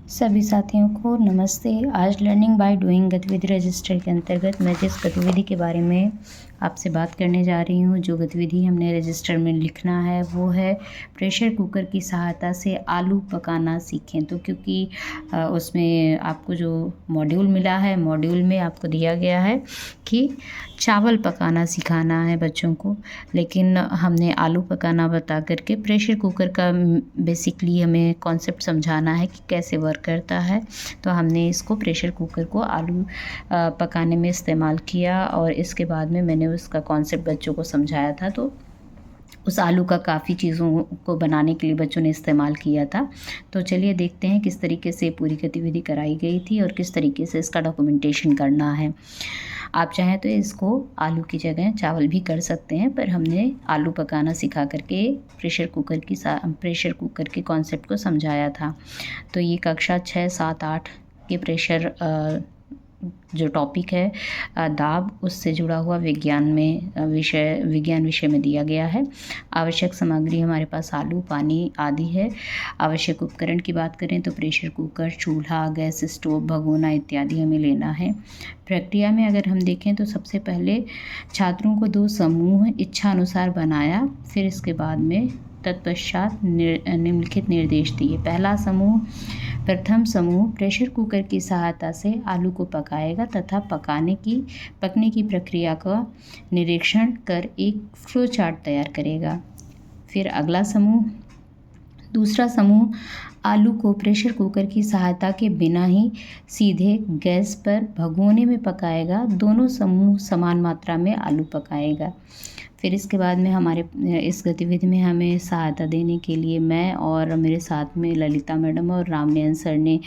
सभी साथियों को नमस्ते। आज लर्निंग बाय डूइंग गतिविधि रजिस्टर के अंतर्गत मैं जिस गतिविधि के बारे में आपसे बात करने जा रही हूँ, जो गतिविधि हमने रजिस्टर में लिखना है वो है प्रेशर कुकर की सहायता से आलू पकाना सीखें। तो क्योंकि उसमें आपको जो मॉड्यूल मिला है, मॉड्यूल में आपको दिया गया है कि चावल पकाना सिखाना है बच्चों को, लेकिन हमने आलू पकाना बता करके प्रेशर कुकर का बेसिकली हमें कॉन्सेप्ट समझाना है कि कैसे वर्क करता है। तो हमने इसको प्रेशर कुकर को आलू पकाने में इस्तेमाल किया और इसके बाद में मैंने उसका कॉन्सेप्ट बच्चों को समझाया था। तो उस आलू का काफ़ी चीज़ों को बनाने के लिए बच्चों ने इस्तेमाल किया था। तो चलिए देखते हैं किस तरीके से पूरी गतिविधि कराई गई थी और किस तरीके से इसका डॉक्यूमेंटेशन करना है। आप चाहें तो इसको आलू की जगह चावल भी कर सकते हैं, पर हमने आलू पकाना सिखा करके प्रेशर कुकर के कॉन्सेप्ट को समझाया था। तो ये कक्षा 6, 7, 8 के प्रेशर जो टॉपिक है दाब, उससे जुड़ा हुआ विज्ञान विषय में दिया गया है। आवश्यक सामग्री हमारे पास आलू, पानी आदि है। आवश्यक उपकरण की बात करें तो प्रेशर कुकर, चूल्हा, गैस स्टोव, भगोना इत्यादि हमें लेना है। प्रक्रिया में अगर हम देखें तो सबसे पहले छात्रों को 2 समूह इच्छा अनुसार बनाया, फिर इसके बाद में तत्पश्चात निम्नलिखित निर्देश दिए। प्रथम समूह प्रेशर कुकर की सहायता से आलू को पकाएगा तथा पकने की प्रक्रिया का निरीक्षण कर एक फ्लो चार्ट तैयार करेगा। फिर दूसरा समूह आलू को प्रेशर कुकर की सहायता के बिना ही सीधे गैस पर भगोने में पकाएगा। दोनों समूह समान मात्रा में आलू पकाएगा। फिर इसके बाद में हमारे इस गतिविधि में हमें सहायता देने के लिए मैं और मेरे साथ में ललिता मैडम और रामनयन सर ने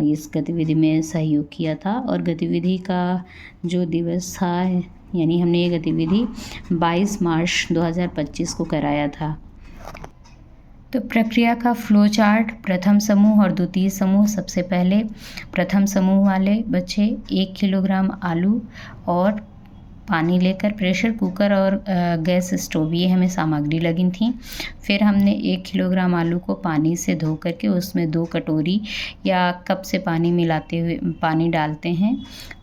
इस गतिविधि में सहयोग किया था। और गतिविधि का जो दिवस था, यानी हमने ये गतिविधि 22 मार्च 2025 को कराया था। तो प्रक्रिया का फ्लो चार्ट, प्रथम समूह और द्वितीय समूह। सबसे पहले प्रथम समूह वाले बच्चे 1 किलोग्राम आलू और पानी लेकर प्रेशर कुकर और गैस स्टोव, ये हमें सामग्री लगी थी। फिर हमने 1 किलोग्राम आलू को पानी से धो करके उसमें 2 कटोरी या कप से पानी डालते हैं।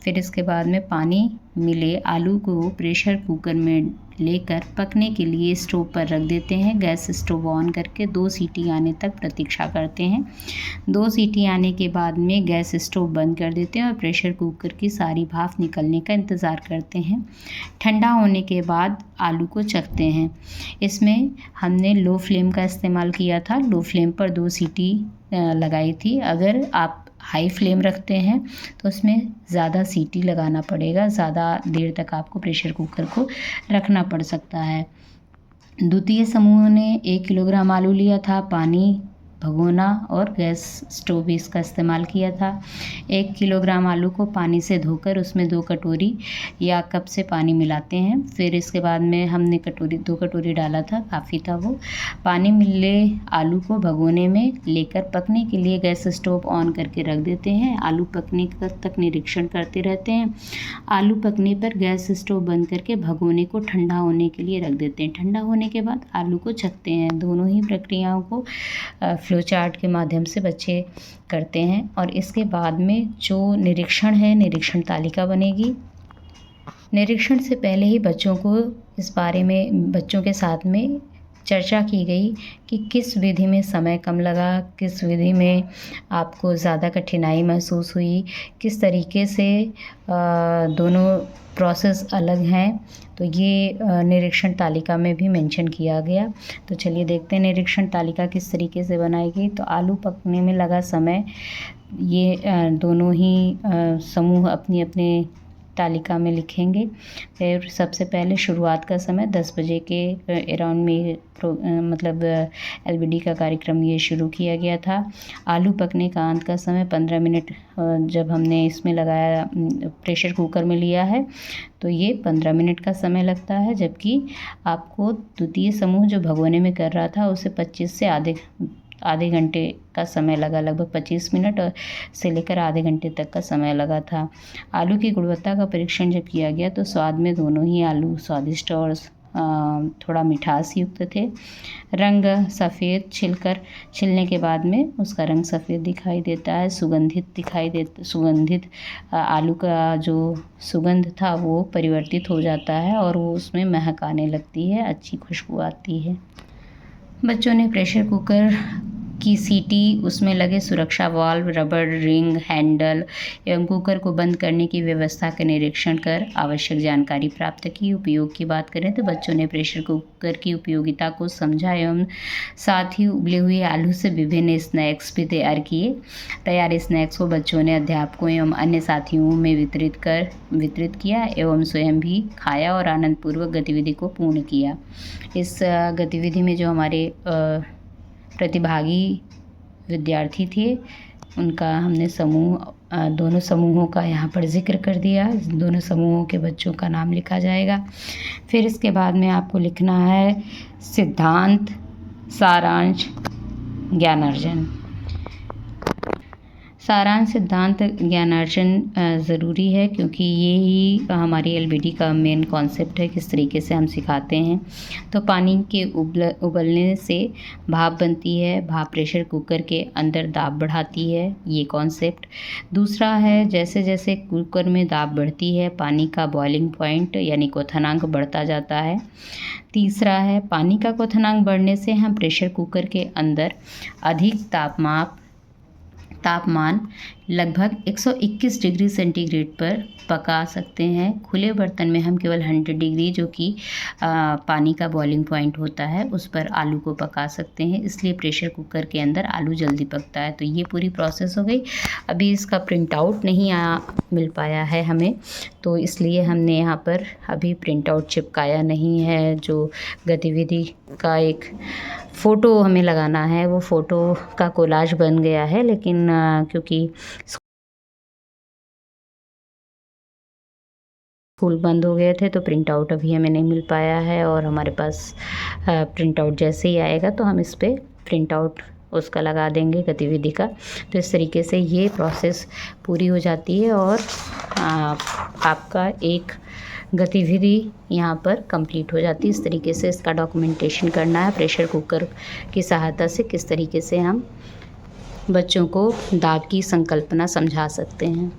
फिर इसके बाद में पानी मिले आलू को प्रेशर कुकर में लेकर पकने के लिए स्टोव पर रख देते हैं। गैस स्टोव ऑन करके 2 सीटी आने तक प्रतीक्षा करते हैं। 2 सीटी आने के बाद में गैस स्टोव बंद कर देते हैं और प्रेशर कुकर की सारी भाप निकलने का इंतज़ार करते हैं। ठंडा होने के बाद आलू को चखते हैं। इसमें हमने लो फ्लेम का इस्तेमाल किया था। लो फ्लेम पर 2 सीटी लगाई थी। अगर आप हाई फ्लेम रखते हैं तो उसमें ज़्यादा सीटी लगाना पड़ेगा, ज़्यादा देर तक आपको प्रेशर कुकर को रखना पड़ सकता है। द्वितीय समूह ने 1 किलोग्राम आलू लिया था, पानी, भगोना और गैस स्टोव भी इसका इस्तेमाल किया था। 1 किलोग्राम आलू को पानी से धोकर उसमें 2 कटोरी या कप से पानी मिलाते हैं। फिर इसके बाद में हमने 2 कटोरी डाला था, काफ़ी था वो। पानी मिले आलू को भगोने में लेकर पकने के लिए गैस स्टोव ऑन करके रख देते हैं। आलू पकने तक निरीक्षण करते रहते हैं। आलू पकने पर गैस स्टोव बंद करके भगोने को ठंडा होने के लिए रख देते हैं। ठंडा होने के बाद आलू को चखते हैं। दोनों ही प्रक्रियाओं को फ्लो चार्ट के माध्यम से बच्चे करते हैं। और इसके बाद में जो निरीक्षण है, निरीक्षण तालिका बनेगी। निरीक्षण से पहले ही बच्चों को इस बारे में बच्चों के साथ में चर्चा की गई कि किस विधि में समय कम लगा, किस विधि में आपको ज़्यादा कठिनाई महसूस हुई, किस तरीके से दोनों प्रोसेस अलग हैं। तो ये निरीक्षण तालिका में भी मेंशन किया गया। तो चलिए देखते हैं निरीक्षण तालिका किस तरीके से बनाई गई। तो आलू पकने में लगा समय, ये दोनों ही समूह अपनी अपनी तालिका में लिखेंगे। फिर सबसे पहले शुरुआत का समय 10 बजे के अराउंड में एलबीडी का कार्यक्रम ये शुरू किया गया था। आलू पकने का अंत का समय 15 मिनट जब हमने इसमें लगाया, प्रेशर कुकर में लिया है तो ये 15 मिनट का समय लगता है। जबकि आपको द्वितीय समूह जो भगोने में कर रहा था उसे 25 से आधे घंटे का समय लगा, लगभग 25 मिनट से लेकर आधे घंटे तक का समय लगा था। आलू की गुणवत्ता का परीक्षण जब किया गया तो स्वाद में दोनों ही आलू स्वादिष्ट और थोड़ा मिठास युक्त थे। रंग सफ़ेद, छिलने के बाद में उसका रंग सफ़ेद दिखाई देता है, सुगंधित आलू का जो सुगंध था वो परिवर्तित हो जाता है और वो उसमें महक आने लगती है, अच्छी खुशबू आती है। बच्चों ने प्रेशर कुकर की सीटी, उसमें लगे सुरक्षा वाल्व, रबर रिंग, हैंडल एवं कुकर को बंद करने की व्यवस्था का निरीक्षण कर आवश्यक जानकारी प्राप्त की। उपयोग की बात करें तो बच्चों ने प्रेशर कुकर की उपयोगिता को समझा एवं साथ ही उबले हुए आलू से विभिन्न स्नैक्स भी तैयार किए। तैयार स्नैक्स को बच्चों ने अध्यापकों एवं अन्य साथियों में वितरित किया एवं स्वयं भी खाया और आनंदपूर्वक गतिविधि को पूर्ण किया। इस गतिविधि में जो हमारे प्रतिभागी विद्यार्थी थे उनका हमने दोनों समूहों का यहाँ पर ज़िक्र कर दिया। दोनों समूहों के बच्चों का नाम लिखा जाएगा। फिर इसके बाद में आपको लिखना है सिद्धांत, सारांश, ज्ञानार्जन। सारांश, सिद्धांत, ज्ञानार्जन ज़रूरी है क्योंकि ये ही हमारी एलबीडी का मेन कॉन्सेप्ट है, किस तरीके से हम सिखाते हैं। तो पानी के उबलने से भाप बनती है, भाप प्रेशर कुकर के अंदर दाब बढ़ाती है, ये कॉन्सेप्ट। दूसरा है जैसे जैसे कुकर में दाब बढ़ती है पानी का बॉइलिंग पॉइंट यानी क्वथनांक बढ़ता जाता है। तीसरा है पानी का क्वथनांक बढ़ने से हम प्रेशर कुकर के अंदर अधिक तापमान लगभग 121 डिग्री सेंटीग्रेड पर पका सकते हैं। खुले बर्तन में हम केवल 100 डिग्री जो कि पानी का बॉइलिंग पॉइंट होता है उस पर आलू को पका सकते हैं, इसलिए प्रेशर कुकर के अंदर आलू जल्दी पकता है। तो ये पूरी प्रोसेस हो गई। अभी इसका प्रिंट आउट नहीं मिल पाया है हमें, तो इसलिए हमने यहाँ पर अभी प्रिंट आउट चिपकाया नहीं है। जो गतिविधि का एक फ़ोटो हमें लगाना है वो फ़ोटो का कोलाज बन गया है, लेकिन क्योंकि स्कूल बंद हो गए थे तो प्रिंट आउट अभी हमें नहीं मिल पाया है और हमारे पास प्रिंट आउट जैसे ही आएगा तो हम इस पर प्रिंट आउट उसका लगा देंगे गतिविधि का। तो इस तरीके से ये प्रोसेस पूरी हो जाती है और आपका एक गतिविधि यहाँ पर कंप्लीट हो जाती है। इस तरीके से इसका डॉक्यूमेंटेशन करना है। प्रेशर कुकर की सहायता से किस तरीके से हम बच्चों को दाब की संकल्पना समझा सकते हैं।